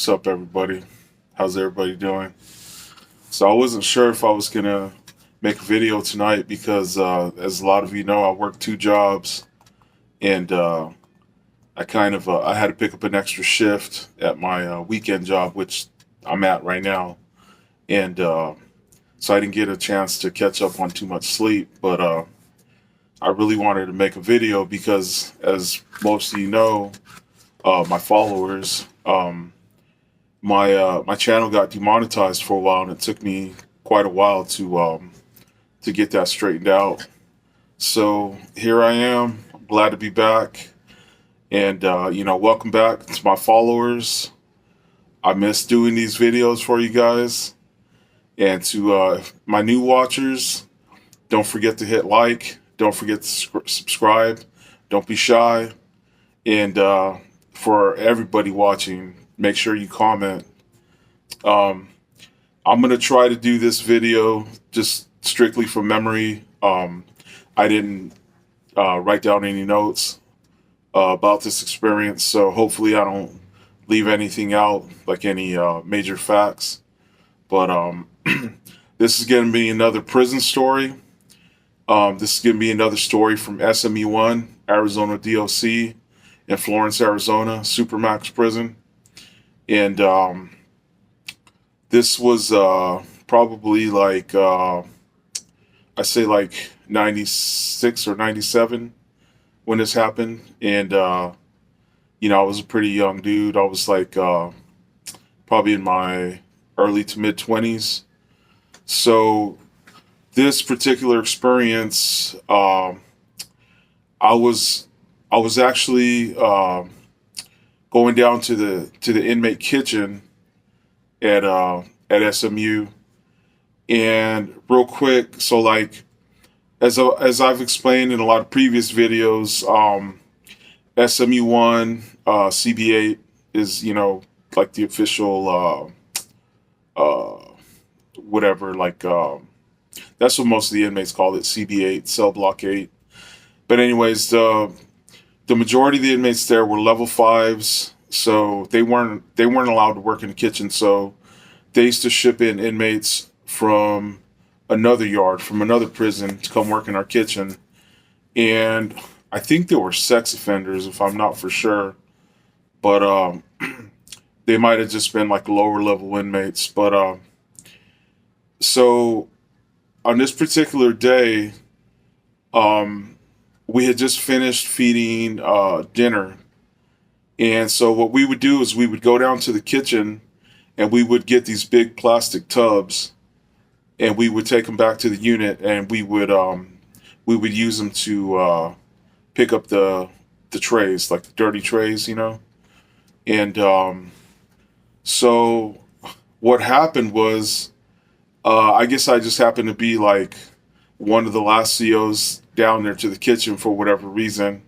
What's up, everybody? How's everybody doing? So I wasn't sure if I was gonna make a video tonight because, as a lot of you know, I work two jobs, and I had to pick up an extra shift at my weekend job, which I'm at right now, and so I didn't get a chance to catch up on too much sleep. But I really wanted to make a video because, as most of you know, my followers. My channel got demonetized for a while, and it took me quite a while to get that straightened out. So here I am. I'm glad to be back, and welcome back to my followers. I miss doing these videos for you guys, and to my new watchers, don't forget to hit like. Don't forget to subscribe. Don't be shy, and for everybody watching, make sure you comment. I'm going to try to do this video just strictly from memory. I didn't write down any notes about this experience, so hopefully I don't leave anything out, like any major facts. But this is going to be another prison story. This is going to be another story from SMU 1, Arizona DOC, in Florence, Arizona, supermax prison. And this was probably like, I say like 96 or 97 when this happened. And, I was a pretty young dude. I was like probably in my early to mid 20s. So this particular experience, I was actually going down to the inmate kitchen at SMU, and real quick, so like as I've explained in a lot of previous videos, SMU 1 CB8 is like the official whatever, like that's what most of the inmates call it, CB8, cell block 8. But anyways, the majority of the inmates there were level 5s, so they weren't allowed to work in the kitchen. So they used to ship in inmates from another yard, from another prison, to come work in our kitchen. And I think they were sex offenders, if I'm not for sure, but they might have just been like lower level inmates. But so on this particular day, we had just finished feeding dinner. And so what we would do is we would go down to the kitchen, and we would get these big plastic tubs, and we would take them back to the unit, and we would use them to pick up the trays, like the dirty trays, And so what happened was, I guess I just happened to be like one of the last COs down there to the kitchen for whatever reason.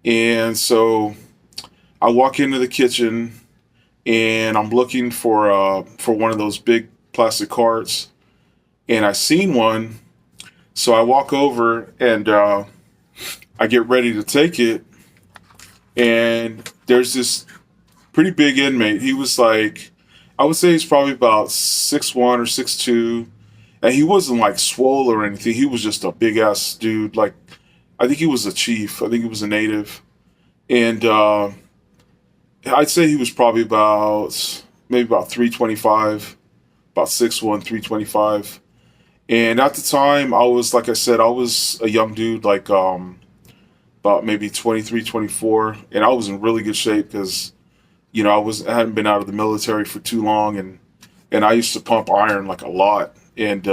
And so I walk into the kitchen, and I'm looking for one of those big plastic carts, and I seen one. So I walk over, and I get ready to take it, and there's this pretty big inmate. He was like, I would say he's probably about 6'1" or 6'2", and he wasn't like swole or anything. He was just a big ass dude. Like, I think he was a chief. I think he was a native. And I'd say he was probably maybe about 325, about 6'1", 325. And at the time, I was, like I said, I was a young dude, like about maybe 23, 24. And I was in really good shape because, I hadn't been out of the military for too long. And I used to pump iron like a lot. And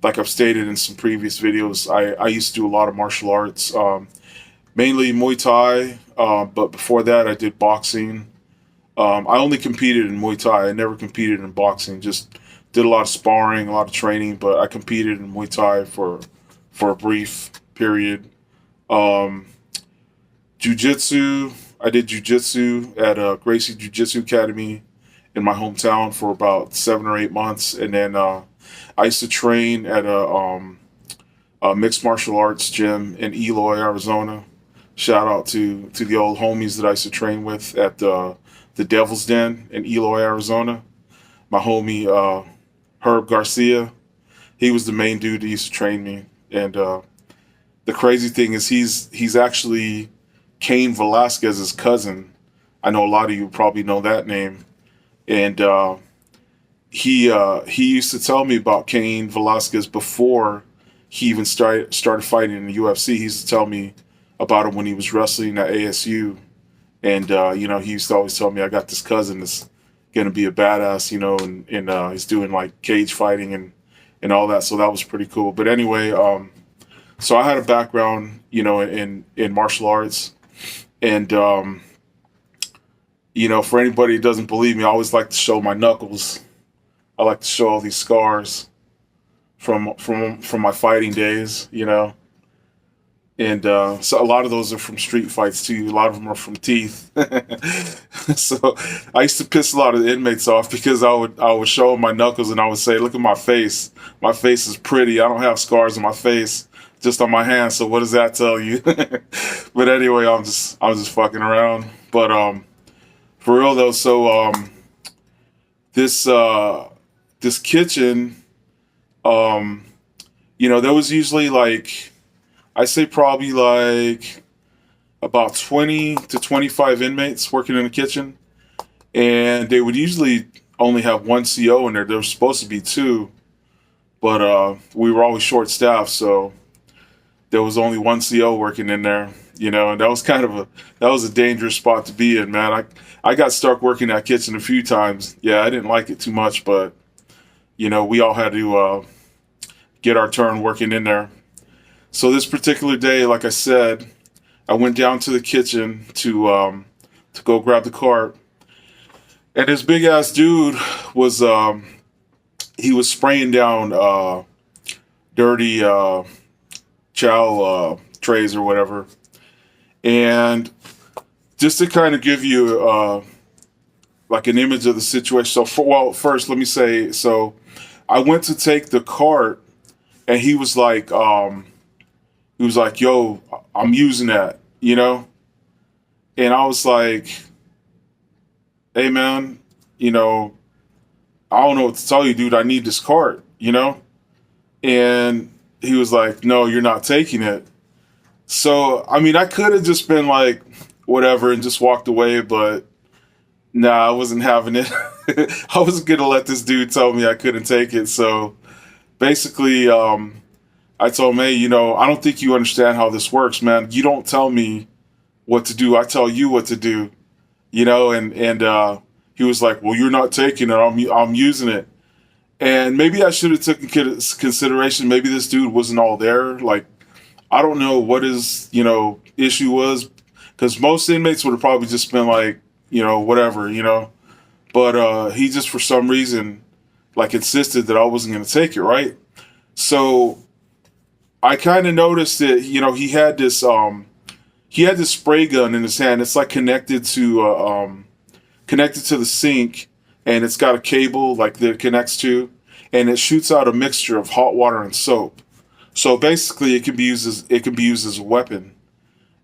like I've stated in some previous videos, I used to do a lot of martial arts, mainly Muay Thai, but before that I did boxing. I only competed in Muay Thai. I never competed in boxing, just did a lot of sparring, a lot of training, but I competed in Muay Thai for a brief period. Jiu-Jitsu, I did Jiu-Jitsu at Gracie Jiu-Jitsu Academy in my hometown for about 7 or 8 months, and then I used to train at a mixed martial arts gym in Eloy, Arizona, Shout out to the old homies that I used to train with at the Devil's Den in Eloy, Arizona. My homie Herb Garcia, he was the main dude that used to train me. And the crazy thing is he's actually Cain Velasquez's cousin. I know a lot of you probably know that name. And he used to tell me about Cain Velasquez before he even started fighting in the UFC. He used to tell me about him when he was wrestling at ASU. And he used to always tell me, I got this cousin that's gonna be a badass, and he's doing like cage fighting and all that. So that was pretty cool. But anyway, so I had a background, in martial arts, and for anybody who doesn't believe me, I always like to show my knuckles. I like to show all these scars from my fighting days, and so a lot of those are from street fights too. A lot of them are from teeth. So I used to piss a lot of the inmates off because I would show them my knuckles and I would say, "Look at my face. My face is pretty. I don't have scars on my face, just on my hands. So what does that tell you?" But anyway, I'm just fucking around. But for real though, so this kitchen, there was usually like, I say probably like about 20 to 25 inmates working in the kitchen. And they would usually only have one CO in there. There was supposed to be two, but we were always short staffed, so there was only one CO working in there, and that was that was a dangerous spot to be in, man. I got stuck working that kitchen a few times. Yeah, I didn't like it too much, but we all had to get our turn working in there. So this particular day, like I said, I went down to the kitchen to go grab the cart, and this big ass dude was he was spraying down dirty chow trays or whatever. And just to kind of give you like an image of the situation. So first let me say, so I went to take the cart, and he was like, "Yo, I'm using that," And I was like, "Hey, man, I don't know what to tell you, dude. I need this cart, And he was like, "No, you're not taking it." So, I mean, I could have just been like, whatever, and just walked away, but nah, I wasn't having it. I wasn't going to let this dude tell me I couldn't take it. So basically, I told him, "Hey, I don't think you understand how this works, man. You don't tell me what to do. I tell you what to do, and he was like, "Well, you're not taking it. I'm using it." And maybe I should have taken consideration. Maybe this dude wasn't all there. Like, I don't know what his, issue was, because most inmates would have probably just been like, whatever, But he just, for some reason, like, insisted that I wasn't going to take it, right? So I kind of noticed that, he had this spray gun in his hand. It's like connected to the sink, and it's got a cable like that it connects to, and it shoots out a mixture of hot water and soap. So basically, it can be used as a weapon.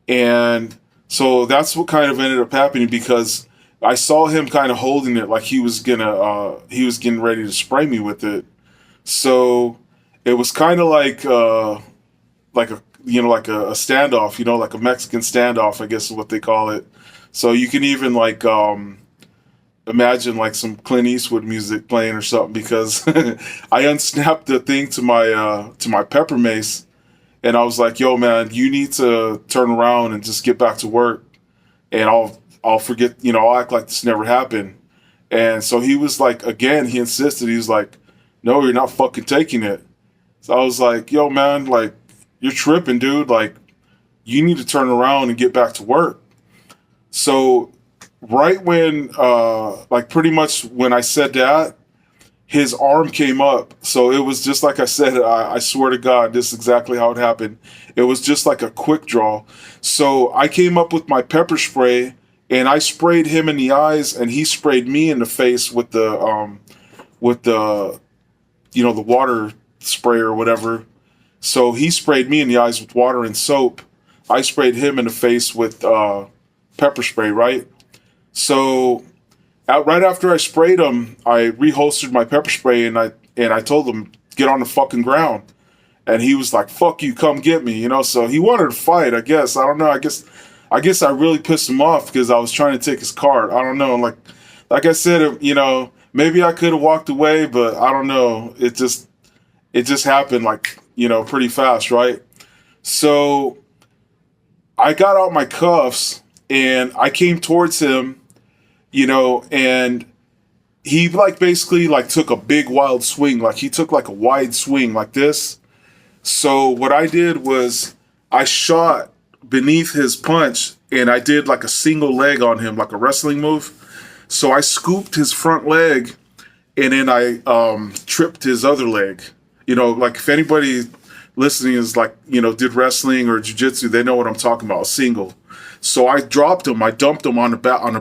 And so that's what kind of ended up happening, because I saw him kind of holding it like he was getting ready to spray me with it. So it was kind of like a standoff, like a Mexican standoff, I guess is what they call it. So you can even like imagine like some Clint Eastwood music playing or something, because I unsnapped the thing to my pepper mace, and I was like, "Yo, man, you need to turn around and just get back to work, and I'll forget, I'll act like this never happened." And so he was like, again, he insisted. He was like, "No, you're not fucking taking it." So I was like, "Yo, man, like, you're tripping, dude. Like, you need to turn around and get back to work." So right when, like, pretty much when I said that, his arm came up. So it was just like I said, I swear to God, this is exactly how it happened. It was just like a quick draw. So I came up with my pepper spray, and I sprayed him in the eyes, and he sprayed me in the face with the the water spray or whatever. So he sprayed me in the eyes with water and soap. I sprayed him in the face with pepper spray, right? So right after I sprayed him, I reholstered my pepper spray and I told him, get on the fucking ground. And he was like, fuck you, come get me, you know? So he wanted to fight, I guess. I don't know. I guess I really pissed him off because I was trying to take his card. I don't know. Like I said, you know, maybe I could have walked away, but I don't know. It just happened like, you know, pretty fast, right? So I got out my cuffs and I came towards him, you know, and he like basically like took a big wild swing. Like he took like a wide swing like this. So what I did was I shot beneath his punch and I did like a single leg on him, like a wrestling move. So I scooped his front leg and then I tripped his other leg. You know, like if anybody listening is like, you know, did wrestling or jiu-jitsu, they know what I'm talking about, single. So I dropped him, I dumped him on the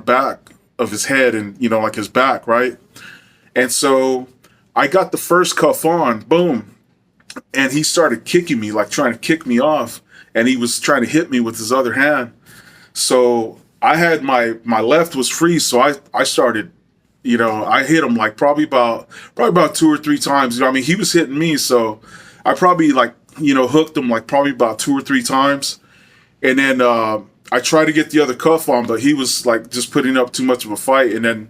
back of his head and, you know, like his back, right? And so I got the first cuff on, boom. And he started kicking me, like trying to kick me off. And he was trying to hit me with his other hand. So I had my left was free. So I started, you know, I hit him like probably about 2 or 3 times. You know, I mean, he was hitting me. So I probably like, you know, hooked him like probably about 2 or 3 times. And then I tried to get the other cuff on, but he was like just putting up too much of a fight. And then,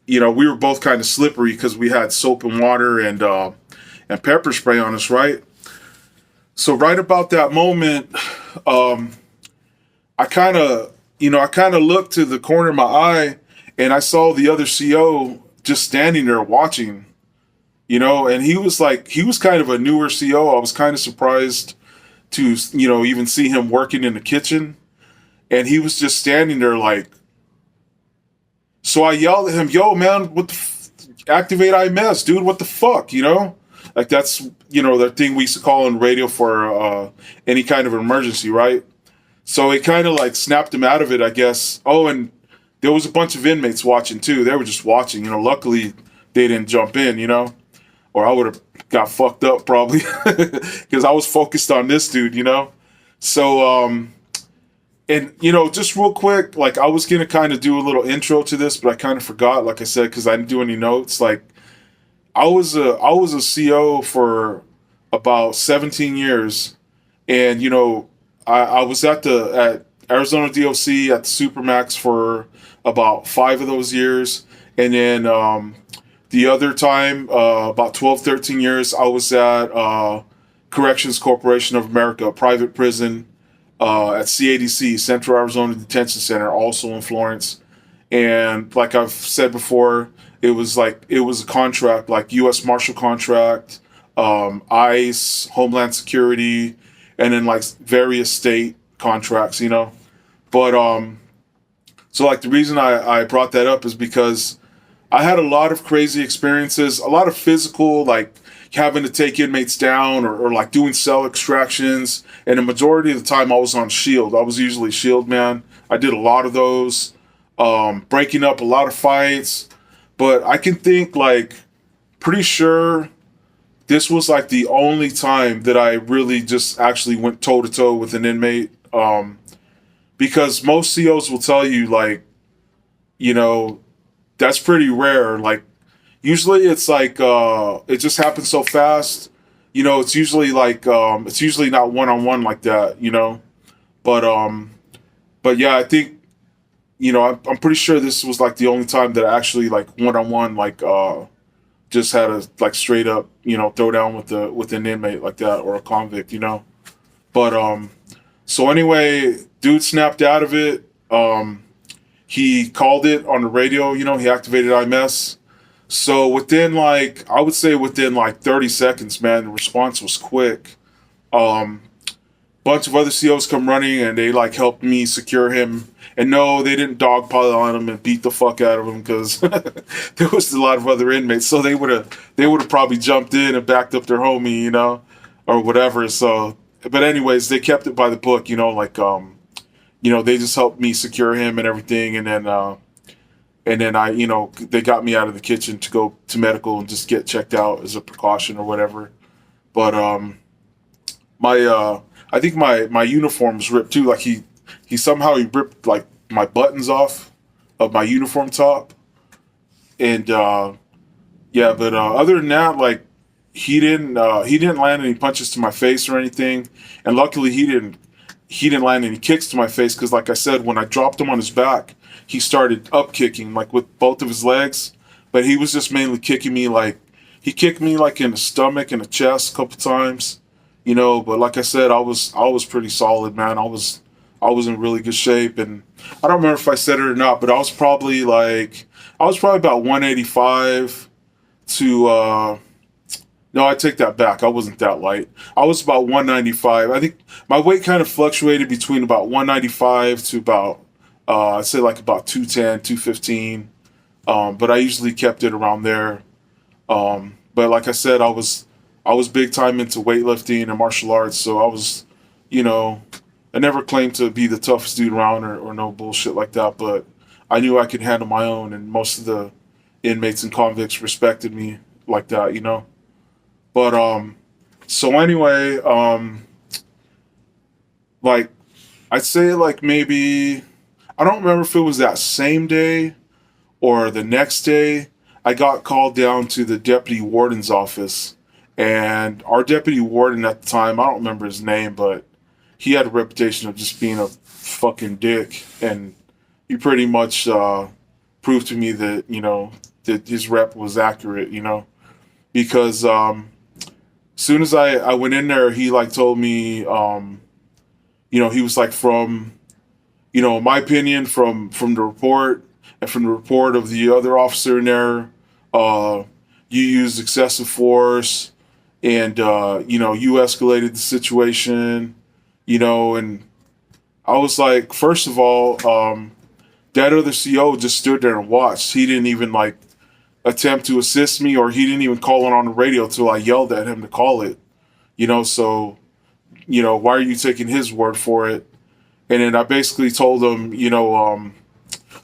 you know, we were both kind of slippery because we had soap and water and pepper spray on us, right? So right about that moment, I kind of looked to the corner of my eye and I saw the other CO just standing there watching, you know, and he was kind of a newer CO. I was kind of surprised to, you know, even see him working in the kitchen. And he was just standing there like, so I yelled at him, yo, man, activate IMS, dude, what the fuck, you know? Like that's, you know, the thing we used to call on radio for any kind of emergency, right? So it kind of like snapped him out of it, I guess. Oh, and there was a bunch of inmates watching too. They were just watching, you know. Luckily, they didn't jump in, you know, or I would have got fucked up probably because I was focused on this dude, you know. So, and you know, just real quick, like I was gonna kind of do a little intro to this, but I kind of forgot, like I said, because I didn't do any notes. Like I was a CO for about 17 years, and you know, I was at Arizona DOC at the supermax for about 5 of those years, and then the other time, about 12, 13 years, I was at Corrections Corporation of America, a private prison at CADC, Central Arizona Detention Center, also in Florence. And like I've said before, it was a contract, like U.S. Marshal contract, ICE, Homeland Security, and then like various state contracts, you know. But so like the reason I brought that up is because I had a lot of crazy experiences, a lot of physical, like having to take inmates down or like doing cell extractions. And the majority of the time I was on shield. I was usually shield man. I did a lot of those, breaking up a lot of fights. But I can think like pretty sure this was like the only time that I really just actually went toe to toe with an inmate. Because most COs will tell you like, you know, that's pretty rare. Like usually it's like, it just happens so fast. You know, it's usually like, it's usually not one-on-one like that, you know, but yeah, I think, you know, I'm pretty sure this was like the only time that I actually like one-on-one, like, just had a like straight up, you know, throw down with an inmate like that or a convict, you know. But so anyway, dude snapped out of it. He called it on the radio, you know, he activated IMS. So within like, I would say within like 30 seconds, man, the response was quick. Bunch of other COs come running and they like helped me secure him. And no, they didn't dogpile on him and beat the fuck out of him because there was a lot of other inmates. So they would have probably jumped in and backed up their homie, you know, or whatever. So, but anyways, they kept it by the book, you know, like, you know, they just helped me secure him and everything. And then I, you know, they got me out of the kitchen to go to medical and just get checked out as a precaution or whatever. But, I think my uniform was ripped too. Like he ripped like my buttons off of my uniform top, and yeah. But other than that, like he didn't land any punches to my face or anything, and luckily he didn't land any kicks to my face because, like I said, when I dropped him on his back, he started up kicking like with both of his legs, but he was just mainly kicking me like he kicked me like in the stomach and the chest a couple times, you know. But like I said, I was pretty solid, man. I was in really good shape, and I don't remember if I said it or not, but I was probably about 185 to no, I take that back. I wasn't that light. I was about 195. I think my weight kind of fluctuated between about 195 to about, I'd say like about 210, 215. But I usually kept it around there. But like I said, I was big time into weightlifting and martial arts. So I was, you know, I never claimed to be the toughest dude around or no bullshit like that. But I knew I could handle my own. And most of the inmates and convicts respected me like that, you know. But so anyway, like I'd say like maybe I don't remember if it was that same day or the next day. I got called down to the deputy warden's office, and our deputy warden at the time, I don't remember his name, but he had a reputation of just being a fucking dick, and he pretty much proved to me that that his rep was accurate, because soon as I went in there, he like told me, he was like from, in my opinion, from the report and from the report of the other officer in there, you used excessive force, and you escalated the situation, and I was like, first of all, that other CO just stood there and watched. He didn't even like attempt to assist me, or he didn't even call it on the radio till I yelled at him to call it. So, why are you taking his word for it? And then I basically told him,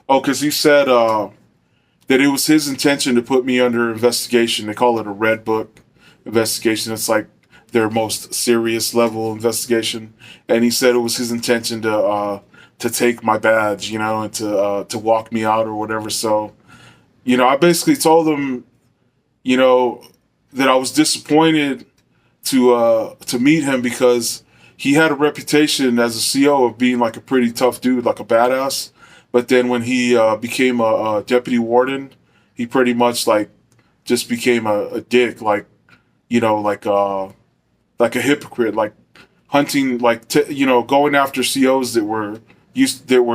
because he said that it was his intention to put me under investigation. They call it a red book investigation. It's like their most serious level investigation. And he said it was his intention to take my badge, and to walk me out or whatever. So, I basically told him, that I was disappointed to meet him because he had a reputation as a CO of being like a pretty tough dude, like a badass. But then when he became a deputy warden, he pretty much like just became a dick, like like a hypocrite, like hunting, like going after COs that were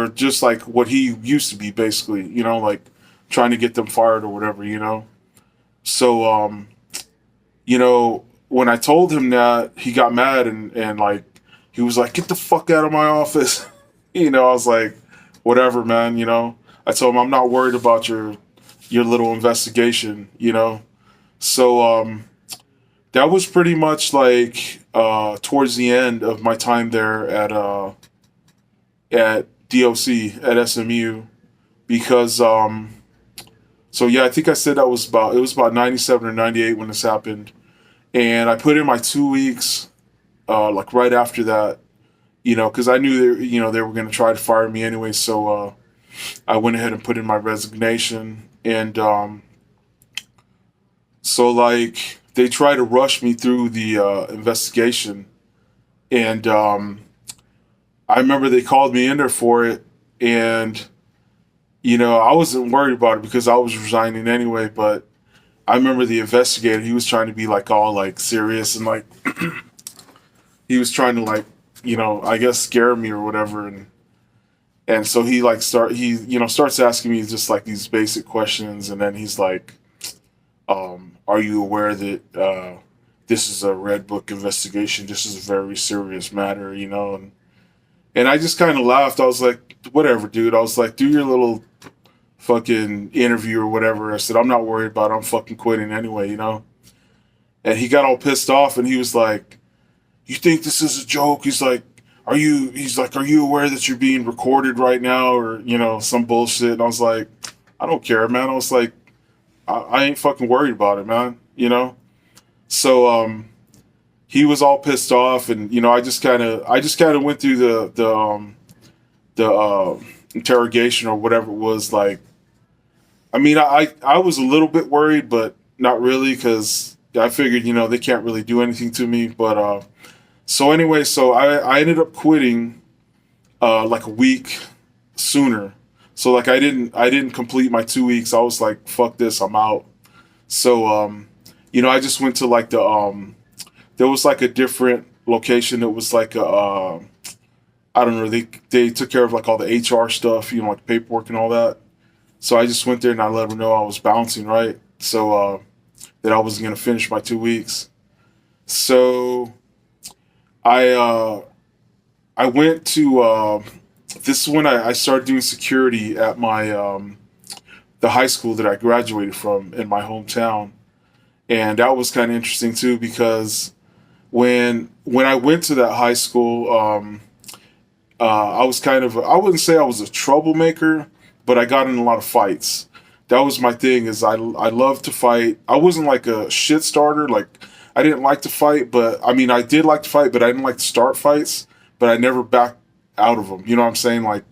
just like what he used to be, basically, like trying to get them fired or whatever. So when I told him that, he got mad and like he was like, "Get the fuck out of my office." I was like, "Whatever, man." I told him I'm not worried about your little investigation. So that was pretty much like towards the end of my time there at DOC at SMU, because so yeah, I think I said it was about 97 or 98 when this happened, and I put in my 2 weeks like right after that, because I knew they were going to try to fire me anyway. So I went ahead and put in my resignation, and so like they tried to rush me through the investigation, and I remember they called me in there for it, and I wasn't worried about it because I was resigning anyway. But I remember the investigator, he was trying to be like all like serious, and like he was trying to like I guess scare me or whatever, and so he like starts asking me just like these basic questions, and then he's like, are you aware that this is a red book investigation? This is a very serious matter, and I just kind of laughed. I was like, whatever, dude. I was like, do your little fucking interview or whatever. I said, I'm not worried about it. I'm fucking quitting anyway, And he got all pissed off, and he was like, you think this is a joke? He's like, are you aware that you're being recorded right now, or, some bullshit? And I was like, I don't care, man. I was like, I ain't fucking worried about it, man, So, he was all pissed off, and I just kind of went through the interrogation or whatever it was. Like, I mean, I was a little bit worried, but not really, because I figured, they can't really do anything to me. But so anyway, so I ended up quitting like a week sooner. So like I didn't complete my 2 weeks. I was like, fuck this, I'm out. So I just went to like there was like a different location. It was like I don't know, they took care of like all the HR stuff, like paperwork and all that. So I just went there and I let them know I was bouncing, right? So that I wasn't gonna finish my 2 weeks. So I I went to this is when I started doing security at my the high school that I graduated from in my hometown, and that was kind of interesting too, because when I went to that high school, I was I wouldn't say I was a troublemaker, but I got in a lot of fights. That was my thing. Is I love to fight. I wasn't like a shit starter. Like, I didn't like to fight, but I mean I did like to fight, but I didn't like to start fights. But I never backed out of them. You know what I'm saying? Like,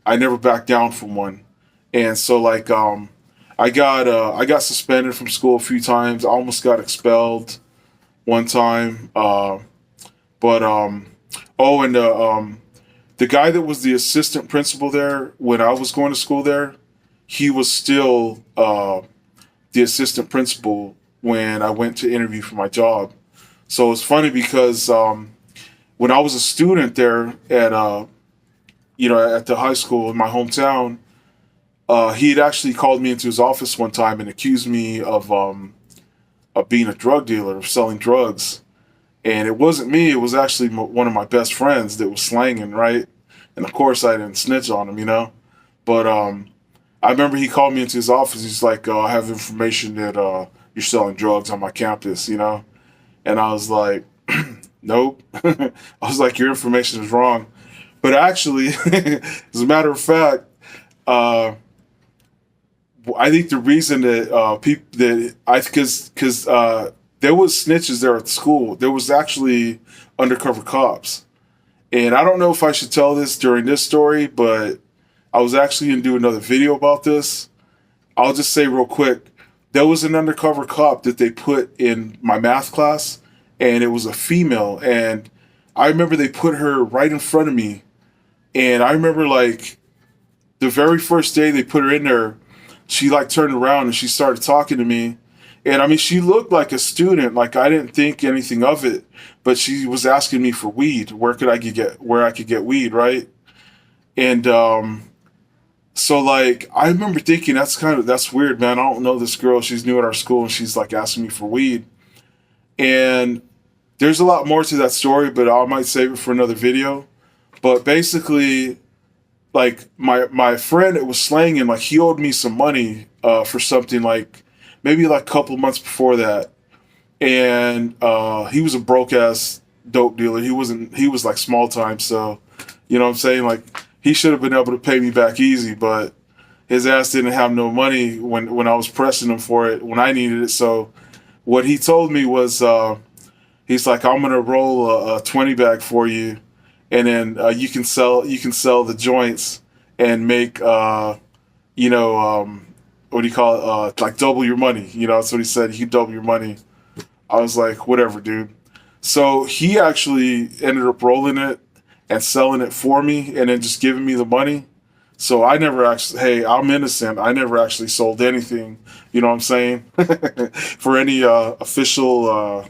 I never backed down from one. And so like I got suspended from school a few times. I almost got expelled one time. But oh, and the guy that was the assistant principal there when I was going to school there, he was still the assistant principal when I went to interview for my job. So it's funny because when I was a student there at at the high school in my hometown, he had actually called me into his office one time and accused me of being a drug dealer, of selling drugs. And it wasn't me. It was actually one of my best friends that was slanging, right? And of course, I didn't snitch on him. But I remember he called me into his office. He's like, I have information that you're selling drugs on my campus. And I was like, nope. I was like, your information is wrong. But actually, as a matter of fact, I think the reason that people that I because there was snitches there at the school. There was actually undercover cops, and I don't know if I should tell this during this story, but I was actually gonna do another video about this. I'll just say real quick, there was an undercover cop that they put in my math class, and it was a female, and I remember they put her right in front of me, and I remember like the very first day they put her in there, she like turned around and she started talking to me. And I mean, she looked like a student. Like, I didn't think anything of it, but she was asking me for weed. Where I could get weed, right? And so like I remember thinking that's weird, man. I don't know this girl. She's new at our school and she's like asking me for weed. And there's a lot more to that story, but I might save it for another video. But basically, like my friend that was slanging, like he owed me some money for something, like maybe like a couple months before that, and he was a broke ass dope dealer. He was like small time, so you know what I'm saying, like he should have been able to pay me back easy, but his ass didn't have no money when I was pressing him for it when I needed it. So what he told me was he's like, I'm gonna roll a 20 bag for you, and then you can sell the joints and make what do you call it, like double your money. That's what he said. You can double your money. I was like, whatever, dude. So he actually ended up rolling it and selling it for me, and then just giving me the money. So I never actually, hey, I'm innocent. I never actually sold anything. You know what I'm saying? For any official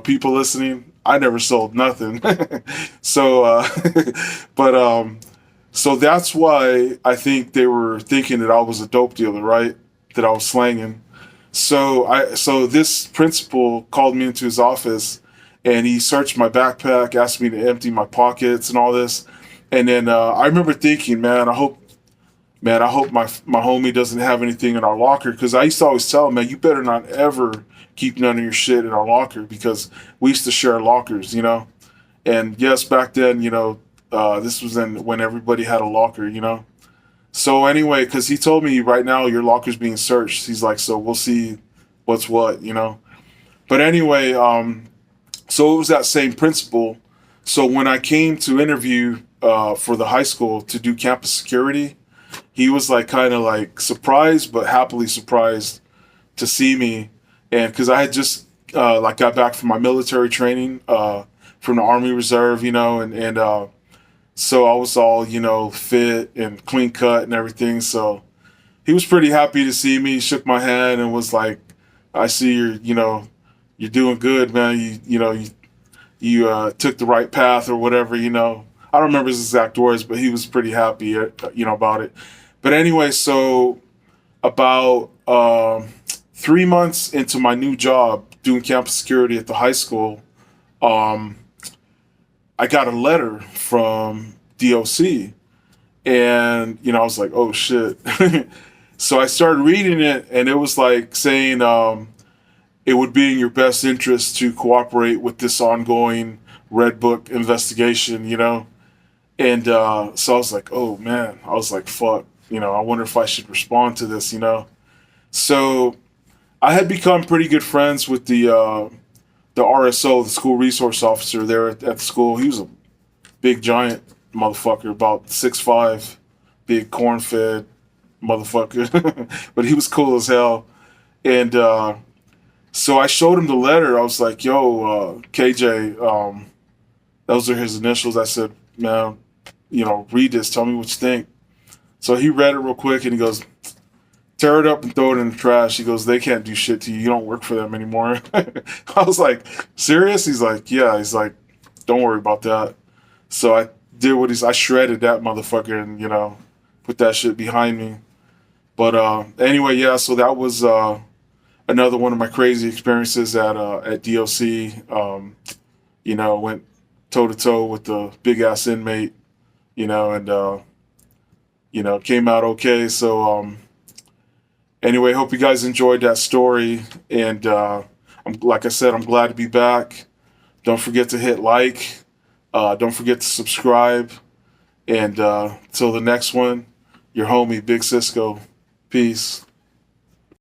people listening, I never sold nothing. So, so that's why I think they were thinking that I was a dope dealer, right? That I was slanging. So this principal called me into his office, and he searched my backpack, asked me to empty my pockets and all this. And then I remember thinking, man, I hope my homie doesn't have anything in our locker, because I used to always tell him, man, you better not ever keep none of your shit in our locker, because we used to share lockers. And yes, back then, this was when everybody had a locker. So anyway, because he told me right now your locker's being searched. He's like, so we'll see what's what. But anyway, So it was that same principle. So when I came to interview for the high school to do campus security, he was like kind of like surprised, but happily surprised to see me. And because I had just like got back from my military training from the Army Reserve, and so I was all fit and clean cut and everything. So he was pretty happy to see me. He shook my hand and was like, "I see you're doing good, man. You took the right path or whatever." I don't remember his exact words, but he was pretty happy, about it. But anyway, so about 3 months into my new job doing campus security at the high school, um, I got a letter from DOC, and I was like, "Oh shit!" So I started reading it, and it was like saying it would be in your best interest to cooperate with this ongoing Red Book investigation, And so I was like, "Oh man," I was like, "Fuck," I wonder if I should respond to this. So I had become pretty good friends with the RSO, the school resource officer there at the school. He was a big giant motherfucker, about 6'5", big corn-fed motherfucker, but he was cool as hell. And so I showed him the letter. I was like, "Yo, KJ," those are his initials. I said, "Man, read this. Tell me what you think." So he read it real quick, and he goes, "Tear it up and throw it in the trash." He goes, "They can't do shit to you. You don't work for them anymore." I was like, "Serious?" He's like, "Yeah." He's like, "Don't worry about that." So I did I shredded that motherfucker and, put that shit behind me. But anyway, yeah, so that was another one of my crazy experiences at DOC. Went toe to toe with the big ass inmate, and came out okay. So anyway, hope you guys enjoyed that story. And like I said, I'm glad to be back. Don't forget to hit like. Don't forget to subscribe. And till the next one, your homie, Big Cisco. Peace.